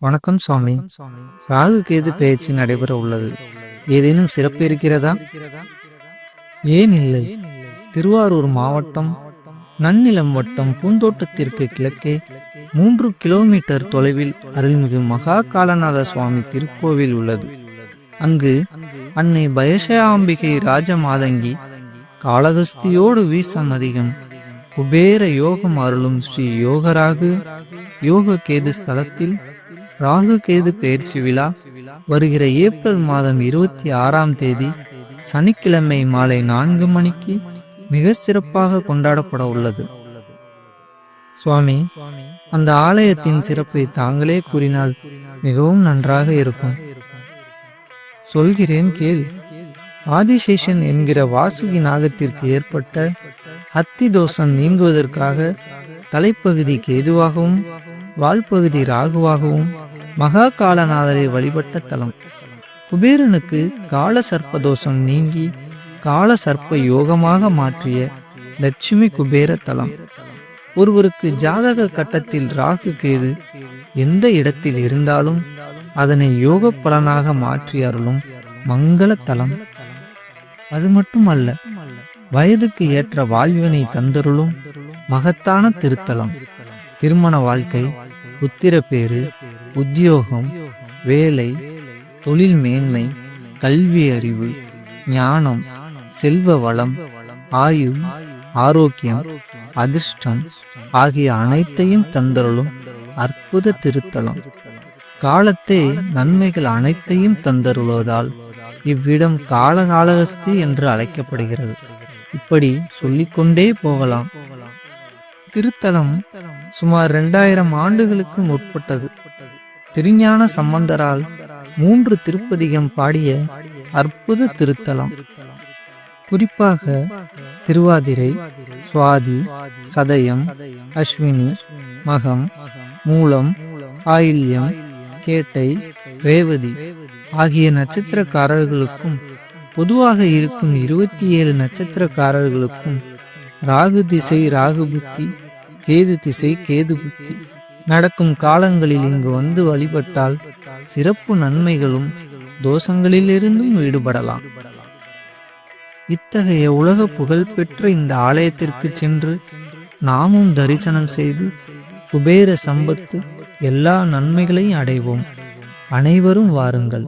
வணக்கம் சுவாமி. ராகு கேது பெயர்ச்சி நடைபெற உள்ளது. ஏதேனும் சிறப்பு இருக்கிறதா? ஏன் இல்லை? திருவாரூர் மாவட்டம் நன்னிலம் வட்டம் பூந்தோட்டத்திற்கு கிழக்கே 3 கிலோமீட்டர் தொலைவில் அருள்மிகு மகா காலநாத சுவாமி திருக்கோவில் உள்ளது. அங்கு அன்னை பயசயாம்பிகை ராஜமாதங்கி காளகஸ்தியோடு வீசம் அதிகம் குபேர யோகம் அருளும் ஸ்ரீ யோகராகு யோக கேது ஸ்தலத்தில் ராகு கேது பெயர்ச்சி விழா வருகிற ஏப்ரல் மாதம் 26ஆம் தேதி சனிக்கிழமை மாலை 4 மணிக்கு மிக சிறப்பாக கொண்டாடப்பட உள்ளது. சுவாமி, அந்த ஆலயத்தின் சிறப்பை தாங்களே கூறினால் மிகவும் நன்றாக இருக்கும். சொல்கிறேன் கேள். ஆதிசேஷன் என்கிற வாசுகி நாகத்திற்கு ஏற்பட்ட ஹத்தி தோஷம் நீங்குவதற்காக தலைப்பகுதி கேதுவாகவும் வால்பகுதி ராகுவாகவும் மகா காலநாதரை வழிபட்ட தலம். குபேரனுக்கு கால சர்ப்ப தோஷம் நீங்கி கால சர்ப்ப யோகமாக மாற்றிய லட்சுமி குபேர தலம். ஒருவருக்கு ஜாதக கட்டத்தில் ராகு கேது எந்த இடத்தில் இருந்தாலும் அதனை யோக பலனாக மாற்றி அருளும் மங்கள தலம். அது மட்டுமல்ல, வயதுக்கு ஏற்ற வாழ்வினை தந்தருளும் மகத்தான திருத்தலம். திருமண வாழ்க்கை, புத்திர பேறு, உத்தியோகம், வேலை, தொழில் மேன்மை, கல்வி அறிவு, ஞானம், செல்வ வளம், ஆயுள், ஆரோக்கியம், அதிர்ஷ்டம் ஆகிய அனைத்தையும் தந்தருளும் அற்புத திருத்தலம். காலத்தே நன்மைகள் அனைத்தையும் தந்தருளுவதால் இவ்விடம் காளகாளஹஸ்தி என்று அழைக்கப்படுகிறது. இப்படி சொல்லிக்கொண்டே போகலாம். திருத்தலம் சுமார் 2000 ஆண்டுகளுக்கு முற்பட்டது. திருஞான சம்பந்தரால் 3 திருப்பதிகம் பாடிய அற்புத திருத்தலம். குறிப்பாக திருவாதிரை, சுவாதி, சதயம், அஸ்வினி, மகம், மூலம், ஆயில்யம், கேட்டை, ரேவதி ஆகிய நட்சத்திரக்காரர்களுக்கும் பொதுவாக இருக்கும் 27 நட்சத்திரக்காரர்களுக்கும் ராகு திசை ராகு புத்தி, கேது திசை கேது புத்தி நடக்கும் காலங்களில் இங்கு வந்து வழிபட்டால் சிறப்பு நன்மைகளும் தோஷங்களிலிருந்தும் ஈடுபடலாம். இத்தகைய உலக புகழ்பெற்ற இந்த ஆலயத்திற்கு சென்று நாமும் தரிசனம் செய்து குபேர சம்பத்து எல்லா நன்மைகளையும் அடைவோம். அனைவரும் வாருங்கள்.